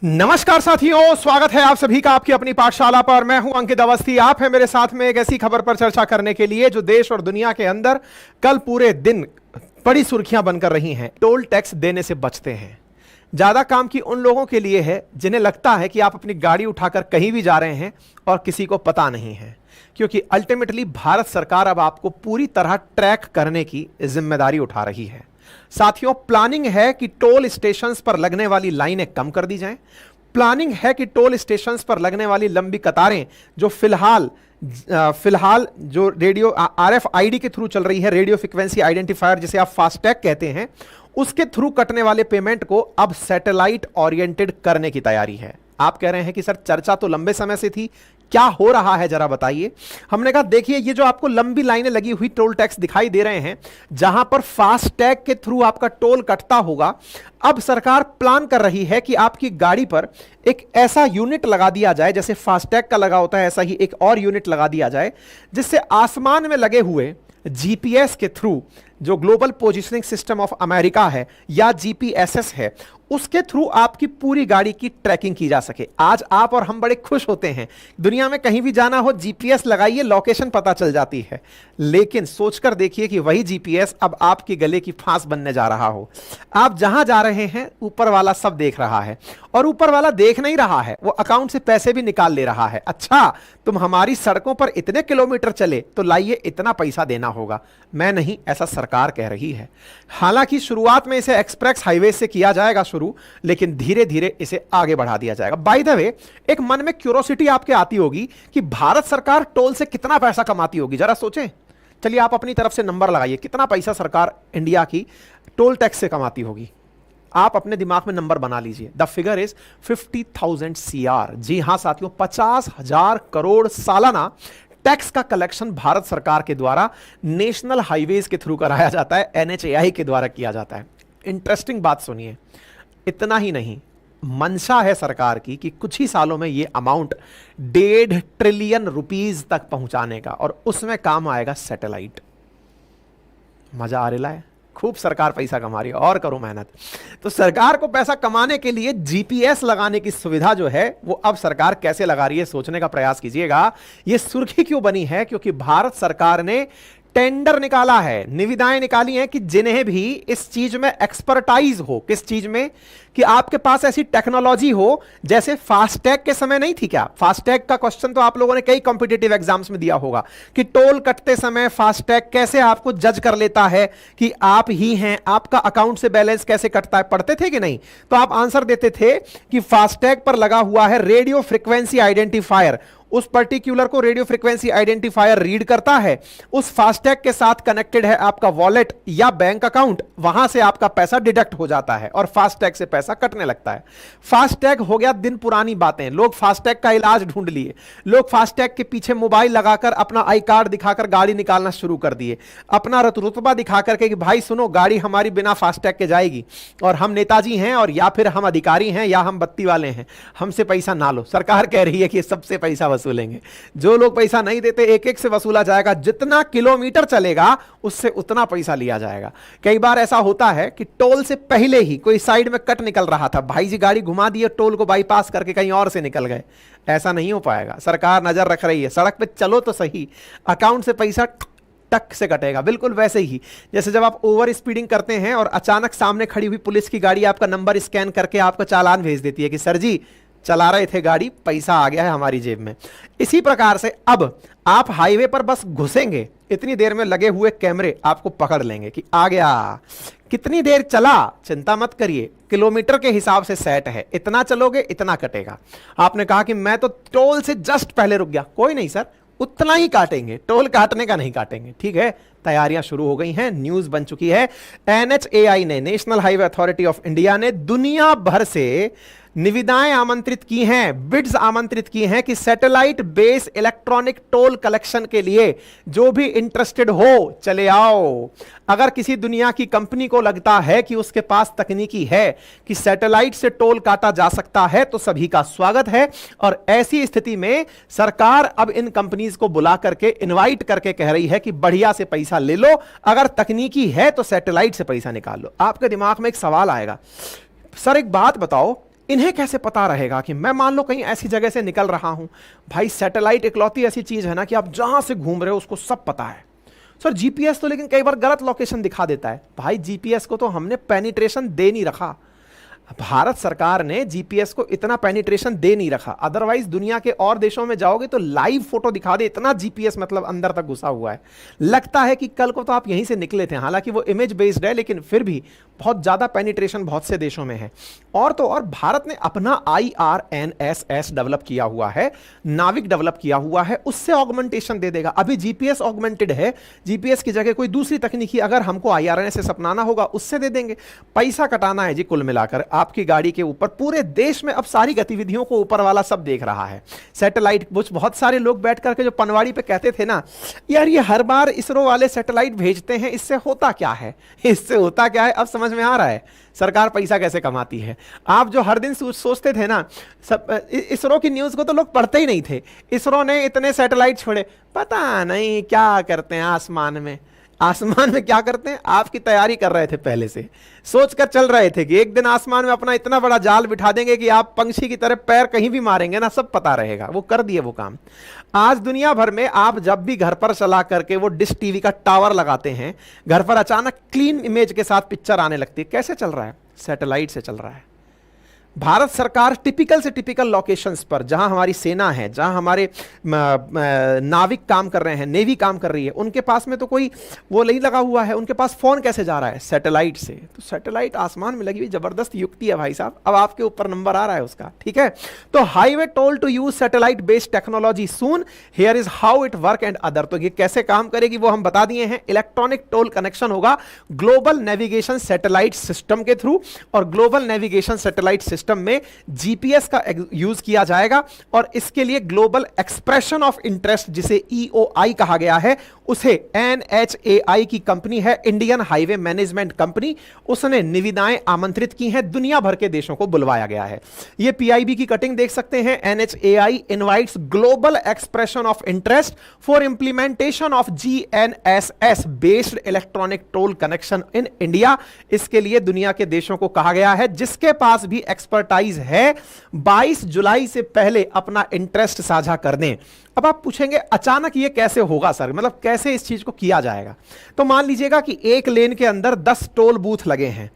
नमस्कार साथियों, स्वागत है आप सभी का आपकी अपनी पाठशाला पर। मैं हूं अंकित अवस्थी। आप हैं मेरे साथ में एक ऐसी खबर पर चर्चा करने के लिए जो देश और दुनिया के अंदर कल पूरे दिन बड़ी सुर्खियां बनकर रही हैं। टोल टैक्स देने से बचते हैं। ज्यादा काम की उन लोगों के लिए है जिन्हें लगता है कि आप अपनी गाड़ी उठाकर कहीं भी जा रहे हैं और किसी को पता नहीं है, क्योंकि अल्टीमेटली भारत सरकार अब आपको पूरी तरह ट्रैक करने की जिम्मेदारी उठा रही है। साथियों, प्लानिंग है कि टोल स्टेशंस पर लगने वाली लाइनें कम कर दी जाएं। प्लानिंग है कि टोल स्टेशंस पर लगने वाली लंबी कतारें जो फिलहाल जो रेडियो RFID के थ्रू चल रही है, रेडियो फ्रीक्वेंसी आइडेंटिफायर जिसे आप फास्टैग कहते हैं, उसके थ्रू कटने वाले पेमेंट को अब सैटेलाइट ओरिएंटेड करने की तैयारी है। आप कह रहे हैं कि सर चर्चा तो लंबे समय से थी, क्या हो रहा है जरा बताइए। हमने कहा देखिए, ये जो आपको लंबी लाइनें लगी हुई टोल टैक्स दिखाई दे रहे हैं जहां पर फास्टैग के थ्रू आपका टोल कटता होगा, अब सरकार प्लान कर रही है कि आपकी गाड़ी पर एक ऐसा यूनिट लगा दिया जाए, जैसे फास्टैग का लगा होता है ऐसा ही एक और यूनिट लगा दिया जाए, जिससे आसमान में लगे हुए जीपीएस के थ्रू, जो global positioning system of America है या जीपीएसएस है, उसके थ्रू आपकी पूरी गाड़ी की ट्रैकिंग की जा सके। आज आप और हम बड़े खुश होते हैं, दुनिया में कहीं भी जाना हो जीपीएस लगाइए, लोकेशन पता चल जाती है। लेकिन सोचकर देखिए कि वही जीपीएस अब आपके गले की फांस बनने जा रहा हो। आप जहां जा रहे हैं ऊपर वाला सब देख रहा है, और ऊपर वाला देख नहीं रहा है, वो अकाउंट से पैसे भी निकाल ले रहा है। अच्छा, तुम हमारी सड़कों पर इतने किलोमीटर चले तो लाइए इतना पैसा देना होगा। मैं नहीं, ऐसा सरकार कह रही है। हालांकि शुरुआत में इसे एक्सप्रेस हाईवे से किया जाएगा शुरू, लेकिन धीरे धीरे इसे आगे बढ़ा दिया जाएगा। बाय द वे, एक मन में क्यूरोसिटी आपके आती होगी कि भारत सरकार टोल से कितना पैसा कमाती होगी, जरा सोचें। चलिए आप अपनी तरफ से नंबर लगाइए, कितना पैसा सरकार इंडिया की टोल टैक्स से कमाती होगी। आप अपने दिमाग में नंबर बना लीजिए। The figure is 50,000 CR। जी हां साथियों, 50,000 करोड़ सालाना टैक्स का कलेक्शन भारत सरकार के द्वारा नेशनल हाईवेज के थ्रू कराया जाता है, NHAI के द्वारा किया जाता है। इंटरेस्टिंग बात सुनिए, इतना ही नहीं, मंशा है सरकार की कि कुछ ही सालों में यह अमाउंट 1.5 ट्रिलियन रुपीस तक पहुंचाने का, और उसमें काम आएगा सैटेलाइट। मजा आ रहा है, खूब सरकार पैसा कमा रही है, और करो मेहनत। तो सरकार को पैसा कमाने के लिए जीपीएस लगाने की सुविधा जो है वो अब सरकार कैसे लगा रही है, सोचने का प्रयास कीजिएगा। ये सुर्खी क्यों बनी है? क्योंकि भारत सरकार ने टेंडर निकाला है, निविदाएं निकाली हैं कि जिन्हें भी इस चीज में एक्सपर्टाइज हो। किस चीज में? कि आपके पास ऐसी टेक्नोलॉजी हो, जैसे फास्टैग के समय नहीं थी क्या? फास्टैग का क्वेश्चन तो आप लोगों ने कई कॉम्पिटिटिव एग्जाम्स में दिया होगा कि टोल कटते समय फास्टैग कैसे आपको जज कर लेता है कि आप ही हैं, आपका अकाउंट से बैलेंस कैसे कटता है। पढ़ते थे कि नहीं? तो आप आंसर देते थे कि फास्टैग पर लगा हुआ है रेडियो फ्रीक्वेंसी आइडेंटिफायर, उस पर्टिकुलर को रेडियो फ्रीक्वेंसी आइडेंटिफायर रीड करता है, उस फास्टैग के साथ कनेक्टेड है आपका वॉलेट या बैंक अकाउंट, वहां से आपका पैसा डिडक्ट हो जाता है और फास्टैग से पैसा कटने लगता है। फास्टैग हो गया दिन पुरानी बातें, लोग फास्टैग का इलाज ढूंढ लिए, लोग फास्टैग के पीछे मोबाइल लगाकर अपना आई कार्ड दिखाकर गाड़ी निकालना शुरू कर दिए, अपना रुतबा दिखाकर के कि भाई सुनो, गाड़ी हमारी बिना फास्टैग के जाएगी और हम नेताजी हैं, और या फिर हम अधिकारी हैं, या हम बत्ती वाले हैं, हमसे पैसा ना लो। सरकार कह रही है कि सबसे पैसा वसूलेंगे। जो लोग पैसा नहीं देते एक एक से वसूला जाएगा, जितना किलोमीटर चलेगा उससे उतना पैसा लिया जाएगा। कई बार ऐसा होता है कि टोल से पहले ही कोई साइड में कट निकल रहा था, भाई जी गाड़ी घुमा दिए, टोल को बाईपास करके कहीं और से निकल गए। ऐसा नहीं हो पाएगा, सरकार नजर रख रही है। सड़क पे चलो तो सही, अकाउंट से पैसा टक से कटेगा। बिल्कुल वैसे ही जैसे जब आप ओवर स्पीडिंग करते हैं और अचानक सामने खड़ी हुई पुलिस की गाड़ी आपका नंबर स्कैन करके आपका चालान भेज देती है कि सर जी चला रहे थे गाड़ी, पैसा आ गया है हमारी जेब में। इसी प्रकार से अब आप हाईवे पर बस घुसेंगे, इतनी देर में लगे हुए कैमरे आपको पकड़ लेंगे कि आ गया, कितनी देर चला चिंता मत करिए, किलोमीटर के हिसाब से सेट है, इतना चलोगे इतना कटेगा। आपने कहा कि मैं तो टोल से जस्ट पहले रुक गया, कोई नहीं सर, उतना ही काटेंगे, टोल काटने का नहीं काटेंगे। ठीक है, तैयारियां शुरू हो गई हैं, न्यूज बन चुकी है। NHAI ने, national highway authority of India ने दुनिया भर से निविदाएं आमंत्रित की हैं, बिड्स आमंत्रित की हैं कि satellite base electronic toll collection के लिए जो भी इंटरेस्टेड हो चले आओ। अगर किसी दुनिया की कंपनी को लगता है कि उसके पास तकनीकी है कि सैटेलाइट से टोल काटा जा सकता है, तो सभी का स्वागत है। और ऐसी स्थिति में सरकार अब इन कंपनीज को बुला करके इनवाइट करके कह रही है कि बढ़िया से पैसा ले लो, अगर तकनीकी है तो सैटेलाइट से पैसा निकाल लो। आपके दिमाग में एक सवाल आएगा, सर एक बात बताओ, इन्हें कैसे पता रहेगा कि मैं मान लो कहीं ऐसी जगह से निकल रहा हूं। भाई सैटेलाइट इकलौती ऐसी चीज है ना कि आप जहां से घूम रहे हो उसको सब पता है। सर जीपीएस तो लेकिन कई बार गलत लोकेशन दिखा देता है। भाई जीपीएस को तो हमने पेनिट्रेशन दे नहीं रखा, भारत सरकार ने जीपीएस को इतना पेनिट्रेशन दे नहीं रखा। अदरवाइज दुनिया के और देशों में जाओगे तो लाइव फोटो दिखा दे, इतना जीपीएस मतलब अंदर तक घुसा हुआ है। लगता है कि कल को तो आप यहीं से निकले थे, हालांकि वो इमेज बेस्ड है लेकिन फिर भी बहुत ज्यादा पेनिट्रेशन बहुत से देशों में है। और तो और भारत ने अपना IRNSS डेवलप किया हुआ है, नाविक डेवलप किया हुआ है, उससे ऑगमेंटेशन दे देगा। अभी जीपीएस ऑगमेंटेड है, जीपीएस की जगह कोई दूसरी तकनीकी अगर हमको IRNSS अपनाना होगा उससे दे देंगे। पैसा कटाना है जी कुल मिलाकर आपकी गाड़ी के ऊपर। पूरे देश में अब सारी गतिविधियों को ऊपर वाला सब देख रहा है। सैटेलाइट, बहुत सारे लोग बैठ करके जो पनवाड़ी पे कहते थे ना, यार ये हर बार इसरो वाले सैटेलाइट भेजते हैं, इससे होता क्या है, इससे होता क्या है, अब समझ में आ रहा है सरकार पैसा कैसे कमाती है। आप जो हर दिन सोचते थे ना, सब इसरो की न्यूज को तो लोग पढ़ते ही नहीं थे। इसरो ने इतने सैटेलाइट छोड़े, पता नहीं क्या करते हैं आसमान में। आसमान में क्या करते हैं, आपकी तैयारी कर रहे थे, पहले से सोचकर चल रहे थे कि एक दिन आसमान में अपना इतना बड़ा जाल बिठा देंगे कि आप पंछी की तरह पैर कहीं भी मारेंगे ना, सब पता रहेगा। वो कर दिए वो काम। आज दुनिया भर में आप जब भी घर पर चला करके वो डिश टीवी का टावर लगाते हैं, घर पर अचानक क्लीन इमेज के साथ पिक्चर आने लगती है। कैसे चल रहा है, सैटेलाइट से चल रहा है। भारत सरकार टिपिकल से टिपिकल लोकेशंस पर जहां हमारी सेना है, जहां हमारे नाविक काम कर रहे हैं, नेवी काम कर रही है, उनके पास में तो कोई वो नहीं लगा हुआ है, उनके पास फोन कैसे जा रहा है, सैटेलाइट से। तो सैटेलाइट आसमान में लगी हुई जबरदस्त युक्ति है भाई साहब। अब आपके ऊपर नंबर आ रहा है उसका, ठीक है। तो highway toll to use satellite based technology soon, here is how it work and other. तो ये कैसे काम करेगी वो हम बता दिए हैं। इलेक्ट्रॉनिक टोल कनेक्शन होगा ग्लोबल नेविगेशन सैटेलाइट सिस्टम के थ्रू, और ग्लोबल नेविगेशन सैटेलाइट सिस्टम में जीपीएस का यूज किया जाएगा। और इसके लिए ग्लोबल एक्सप्रेशन ऑफ इंटरेस्ट, जिसे EOI कहा गया है, उसे NHAI की कंपनी है, इंडियन हाईवे मैनेजमेंट कंपनी, उसने निविदाएं आमंत्रित की हैं, दुनिया भर के देशों को बुलवाया गया है। ये PIB की कटिंग देख सकते हैं। NHAI invites global expression of interest for implementation of GNSS based electronic toll connection in India. इसके लिए दुनिया के देशों को कहा गया है जिसके पास भी एक्सपर्टाइज है, 22 जुलाई से पहले अपना इंटरेस्ट साझा कर दें। अब आप पूछेंगे अचानक ये कैसे होगा सर, मतलब कैसे इस चीज को किया जाएगा। तो मान लीजिएगा कि एक लेन के अंदर 10 टोल बूथ लगे हैं,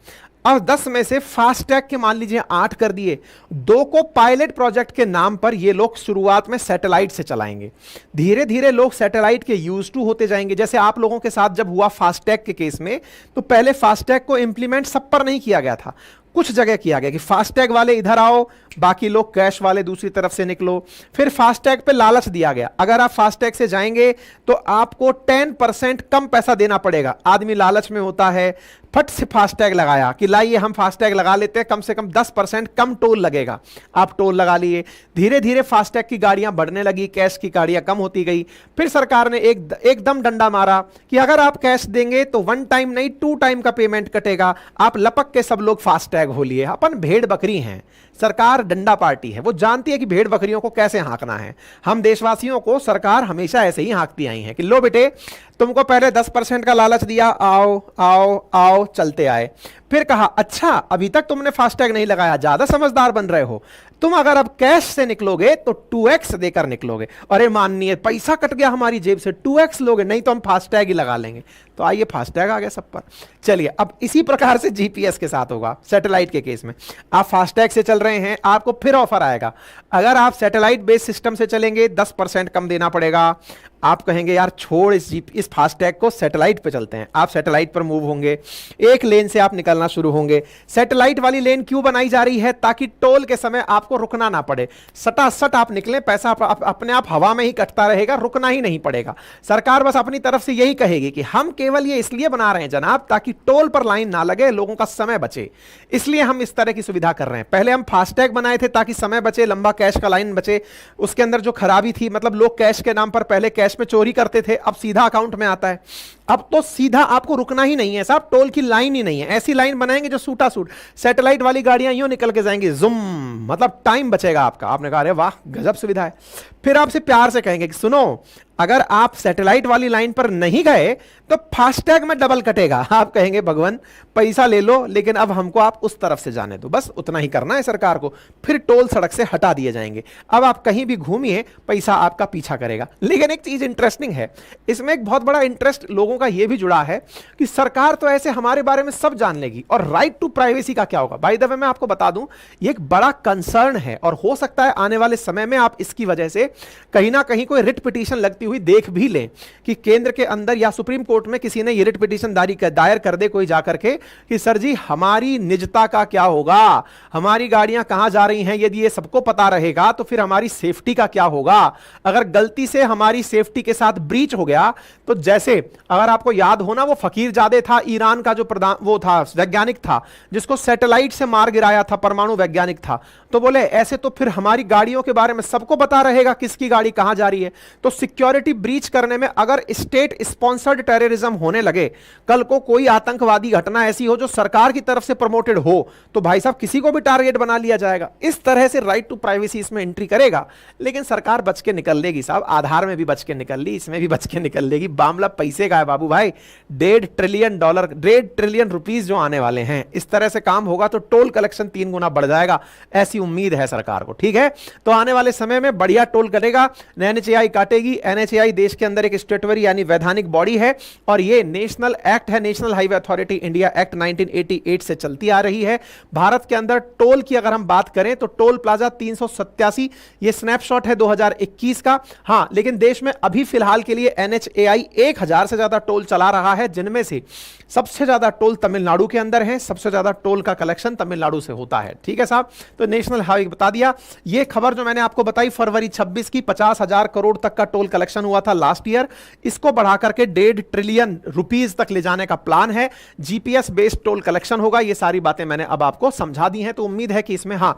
और 10 में से फास्टैग के मान लीजिए 8 कर दिए, 2 को पायलट प्रोजेक्ट के नाम पर ये लोग शुरुआत में सैटेलाइट से चलाएंगे। धीरे धीरे लोग सैटेलाइट के यूज टू होते जाएंगे। जैसे आप लोगों के साथ जब हुआ फास्टैग के केस में, तो पहले फास्टैग को इंप्लीमेंट सब पर नहीं किया गया था, कुछ जगह किया गया कि फास्टैग वाले इधर आओ, बाकी लोग कैश वाले दूसरी तरफ से निकलो। फिर फास्टैग पे लालच दिया गया, अगर आप फास्टैग से जाएंगे तो आपको 10% कम पैसा देना पड़ेगा। आदमी लालच में होता है, फट से फास्टैग लगाया कि लाइए हम फास्टैग लगा लेते हैं, कम से कम 10% कम टोल लगेगा। आप टोल लगा लिए, धीरे धीरे फास्टैग की गाड़ियां बढ़ने लगी, कैश की गाड़ियां कम होती गई। फिर सरकार ने एकदम डंडा मारा कि अगर आप कैश देंगे तो 1 टाइम नहीं 2 टाइम का पेमेंट कटेगा। आप लपक के सब लोग फास्टैग हो लिए। अपन भेड़ बकरी हैं, सरकार डंडा पार्टी है, वो जानती है कि भेड़ बकरियों को कैसे हाँकना है। हम देशवासियों को सरकार हमेशा ऐसे ही हाँकती आई है कि लो बेटे, तुमको पहले 10% का लालच दिया, आओ आओ आओ, चलते आए। फिर कहा अच्छा अभी तक तुमने फास्टैग नहीं लगाया, ज्यादा समझदार बन रहे हो, तुम अगर अब कैश से निकलोगे तो 2x देकर निकलोगे। अरे माननीय, पैसा कट गया हमारी जेब से, 2x लोगे, नहीं तो हम फास्टैग ही लगा लेंगे। तो आइए फास्टैग आ गया सब पर। चलिए अब इसी प्रकार से जीपीएस के साथ होगा सैटेलाइट के केस में। आप फास्टैग से चल रहे हैं, आपको फिर ऑफर आएगा, अगर आप सैटेलाइट बेस्ड सिस्टम से चलेंगे 10% कम देना पड़ेगा। आप कहेंगे यार छोड़ इस फास्टैग को, सैटेलाइट पे चलते हैं। आप सैटेलाइट पर मूव होंगे, एक लेन से आप निकलना शुरू होंगे। सैटेलाइट वाली लेन क्यों बनाई जा रही है, ताकि टोल के समय आपको रुकना ना पड़े, सटासट आप निकलें, पैसा अपने आप हवा में ही कटता रहेगा, रुकना ही नहीं पड़ेगा। सरकार बस अपनी तरफ से यही कहेगी कि हम केवल ये इसलिए बना रहे हैं जनाब ताकि टोल पर लाइन ना लगे, लोगों का समय बचे, इसलिए हम इस तरह की सुविधा कर रहे हैं। पहले हम फास्टैग बनाए थे ताकि समय बचे, लंबा कैश का लाइन बचे। उसके अंदर जो खराबी थी, मतलब लोग कैश के नाम पर पहले कैश में चोरी करते थे, अब सीधा अकाउंट में आता है। अब तो सीधा आपको रुकना ही नहीं है साहब, टोल की लाइन ही नहीं है। ऐसी लाइन बनाएंगे जो सूटा सूट, सैटेलाइट वाली गाड़ियां यूं निकल के जाएंगी जुम, मतलब टाइम बचेगा आपका। आपने कहा अरे वाह गजब सुविधा है। फिर आपसे प्यार से कहेंगे कि सुनो अगर आप सैटेलाइट वाली लाइन पर नहीं गए तो फास्टैग में डबल कटेगा। आप कहेंगे भगवान पैसा ले लो लेकिन अब हमको आप उस तरफ से जाने दो, बस उतना ही करना है सरकार को, फिर टोल सड़क से हटा दिए जाएंगे। अब आप कहीं भी घूमिए पैसा आपका पीछा करेगा। लेकिन एक चीज इंटरेस्टिंग है, इसमें एक बहुत बड़ा इंटरेस्ट लोगों का यह भी जुड़ा है कि सरकार तो ऐसे हमारे बारे में सब जान लेगी, और राइट टू प्राइवेसी का क्या होगा। बाय द वे मैं आपको बता दूं ये एक बड़ा कंसर्न है, और हो सकता है आने वाले समय में आप इसकी वजह से कहीं ना कहीं कोई रिट पिटीशन लगती हुई देख भी लें कि केंद्र के अंदर या सुप्रीम कोर्ट में किसी ने ये रिट पिटीशन दायर कर दे कोई जाकर के कि सर जी हमारी निजता का क्या होगा, हमारी गाड़ियां कहां जा रही हैं, यदि ये सबको पता रहेगा तो फिर हमारी सेफ्टी का क्या होगा। अगर गलती से हमारी सेफ्टी के साथ ब्रीच हो गया तो जैसे अगर आपको याद हो ना वो फकीरजादे था ईरान का जो प्रधान वो था वैज्ञानिक था जिसको सैटेलाइट से मार गिराया था, परमाणु वैज्ञानिक था, तो बोले ऐसे तो फिर हमारी गाड़ियों के बारे में सबको पता रहेगा किसकी गाड़ी कहां जा रही है। तो सिक्योरिटी ब्रीच करने में अगर स्टेट स्पॉन्सर्ड टेररिज्म होने लगे, कल को कोई आतंकवादी घटना ऐसी हो जो सरकार की तरफ से प्रमोटेड हो, तो भाई साहब किसी को भी टारगेट बना लिया जाएगा। इस तरह से राइट टू प्राइवेसी इसमें एंट्री करेगा, लेकिन सरकार बच के निकल लेगी साहब। आधार में भी बच के निकल ली, इसमें भी बच के निकल लेगी। मामला पैसे का है बाबू भाई, $1.5 ट्रिलियन, $1.5 ट्रिलियन रुपीस जो आने वाले हैं। इस तरह से काम होगा तो टोल कलेक्शन 3 गुना बढ़ जाएगा, ऐसी उम्मीद है सरकार को। ठीक है, तो आने वाले समय में बढ़िया टोल कटेगा, NHAI काटेगी। NHAI देश के अंदर एक स्टेटरी यानी वैधानिक बॉडी है, और ये नेशनल एक्ट है, national highway authority India act 1988 से चलती आ रही है। भारत के अंदर टोल की अगर हम बात करें तो टोल प्लाजा 387, ये स्नैपशॉट है 2021 का। हां, लेकिन देश में अभी फिलहाल के लिए NHAI 1000 से ज्यादा टोल चला रहा है, जिनमें से सबसे ज्यादा टोल तमिलनाडु के अंदर है, सबसे ज्यादा टोल का कलेक्शन तमिलनाडु से होता है। ठीक है साहब, तो नेशनल हाईवे बता दिया। ये खबर जो मैंने आपको बताई फरवरी 26 की, 50,000 करोड़ तक का टोल कलेक्शन हुआ था लास्ट ईयर, इसको बढ़ा करके $1.5 ट्रिलियन रुपीस तक ले जाने का प्लान है। जीपीएस बेस्ड टोल कलेक्शन होगा। ये सारी बातें मैंने अब आपको समझा दी हैं, तो उम्मीद है कि इसमें हां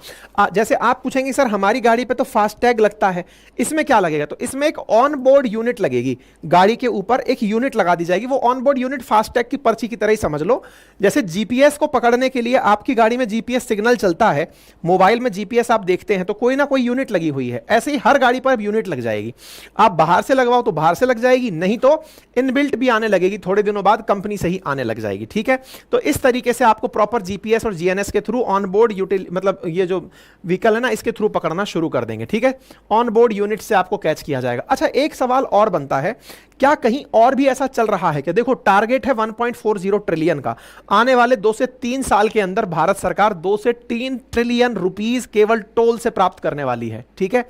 जैसे आप पूछेंगे सर हमारी गाड़ी पे तो फास्टैग लगता है, इसमें क्या लगेगा, तो इसमें एक ऑन बोर्ड यूनिट लगेगी, गाड़ी के ऊपर एक यूनिट लगा दी जाएगी। वो ऑन बोर्ड यूनिट फास्टैग की पर्ची की तरह ही समझ लो। जैसे जीपीएस को पकड़ने के लिए आपकी गाड़ी में जीपीएस सिग्नल चलता है, मोबाइल में जीपीएस आप देखते हैं तो कोई ना कोई यूनिट लगी हुई है, ऐसे ही हर गाड़ी पर यूनिट लग जाएगी। आप बाहर से लगवाओ तो बाहर से लग जाएगी, नहीं तो इनबिल्ट भी आने लगेगी, थोड़े दिनों बाद कंपनी से ही आने लग जाएगी। ठीक है, तो इस तरीके से आपको प्रॉपर जीपीएस और जीएनएस के थ्रू ऑन बोर्ड मतलब ये जो व्हीकल है ना इसके थ्रू पकड़ना शुरू कर देंगे। ठीक है, ऑन बोर्ड यूनिट से आपको कैच किया जाएगा। अच्छा, एक सवाल और बनता है, क्या कहीं और भी ऐसा चल रहा है कि देखो टारगेट है 1.40 ट्रिलियन का, आने वाले 2 से 3 साल के अंदर भारत सरकार 2 से 3 ट्रिलियन रुपीस केवल टोल से प्राप्त करने वाली है। ठीक है,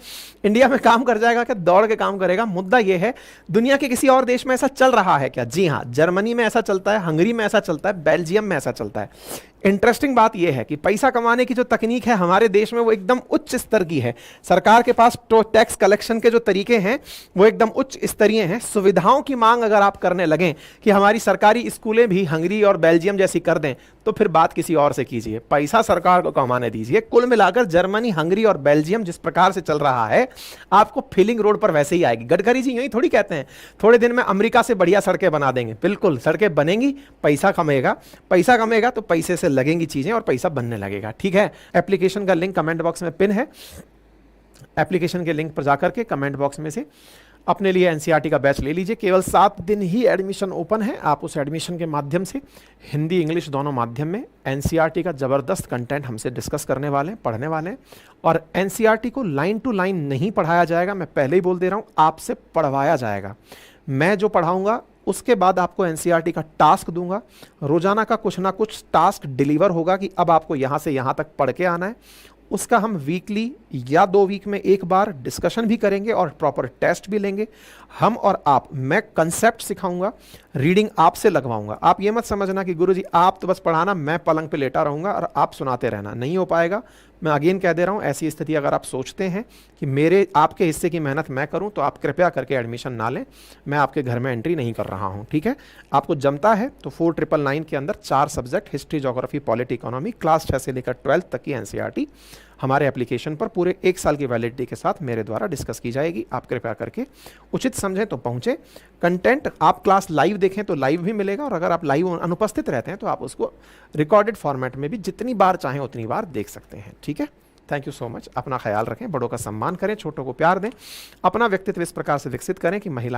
इंडिया में काम कर जाएगा क्या, दौड़ के काम करेगा। मुद्दा यह है दुनिया के किसी और देश में ऐसा चल रहा है क्या? जी हां, जर्मनी में ऐसा चलता है, हंगरी में ऐसा चलता है, बेल्जियम में ऐसा चलता है। इंटरेस्टिंग बात यह है कि पैसा कमाने की जो तकनीक है हमारे देश में वो एकदम उच्च स्तर की है। सरकार के पास तो टैक्स कलेक्शन के जो तरीके हैं वो एकदम उच्च स्तरीय हैं। सुविधाओं की मांग अगर आप करने लगें कि हमारी सरकारी स्कूलें भी हंगरी और बेल्जियम जैसी कर दें, तो फिर बात किसी और से कीजिए, पैसा सरकार को कमाने दीजिए। कुल मिलाकर जर्मनी, हंगरी और बेल्जियम जिस प्रकार से चल रहा है, आपको फीलिंग रोड पर वैसे ही आएगी। गडकरी जी यही थोड़ी कहते हैं थोड़े दिन में अमेरिका से बढ़िया सड़कें बना देंगे। बिल्कुल, सड़कें बनेंगी, पैसा कमेगा, पैसा कमेगा तो पैसे से लगेंगी चीजें और पैसा बनने लगेगा। ठीक है, एप्लीकेशन का लिंक कमेंट बॉक्स में पिन है, एप्लीकेशन के लिंक पर जाकर के कमेंट बॉक्स में से अपने लिए एनसीईआरटी का बैच ले लीजिए। केवल 7 दिन ही एडमिशन ओपन है। आप उस एडमिशन के माध्यम से हिंदी इंग्लिश दोनों माध्यम में एनसीईआरटी का ज़बरदस्त कंटेंट हमसे डिस्कस करने वाले हैं, पढ़ने वाले हैं। और एनसीईआरटी को लाइन टू लाइन नहीं पढ़ाया जाएगा, मैं पहले ही बोल दे रहा हूँ, आपसे पढ़वाया जाएगा। मैं जो पढ़ाऊँगा उसके बाद आपको एनसीईआरटी का टास्क दूंगा, रोजाना का कुछ ना कुछ टास्क डिलीवर होगा कि अब आपको यहाँ से यहाँ तक पढ़ के आना है। उसका हम वीकली या 2 वीक में एक बार डिस्कशन भी करेंगे और प्रॉपर टेस्ट भी लेंगे हम और आप। मैं कंसेप्ट सिखाऊंगा, रीडिंग आपसे लगवाऊंगा। आप ये मत समझना कि गुरुजी आप तो बस पढ़ाना, मैं पलंग पे लेटा रहूंगा और आप सुनाते रहना, नहीं हो पाएगा। मैं अगेन कह दे रहा हूं, ऐसी स्थिति अगर आप सोचते हैं कि मेरे आपके हिस्से की मेहनत मैं करूं, तो आप कृपया करके एडमिशन ना लें। मैं आपके घर में एंट्री नहीं कर रहा हूं। ठीक है, आपको जमता है तो 4999 के अंदर 4 subject history, geography, polity, economy, class 6 से लेकर 12th तक की एनसीईआरटी हमारे एप्लीकेशन पर पूरे 1 साल की वैलिडिटी के साथ मेरे द्वारा डिस्कस की जाएगी। आप कृपया करके उचित समझें तो पहुंचे। कंटेंट आप क्लास लाइव देखें तो लाइव भी मिलेगा, और अगर आप लाइव अनुपस्थित रहते हैं तो आप उसको रिकॉर्डेड फॉर्मेट में भी जितनी बार चाहें उतनी बार देख सकते हैं। ठीक है, थैंक यू सो मच। अपना ख्याल रखें, बड़ों का सम्मान करें, छोटों को प्यार दें, अपना व्यक्तित्व इस प्रकार से विकसित करें कि महिला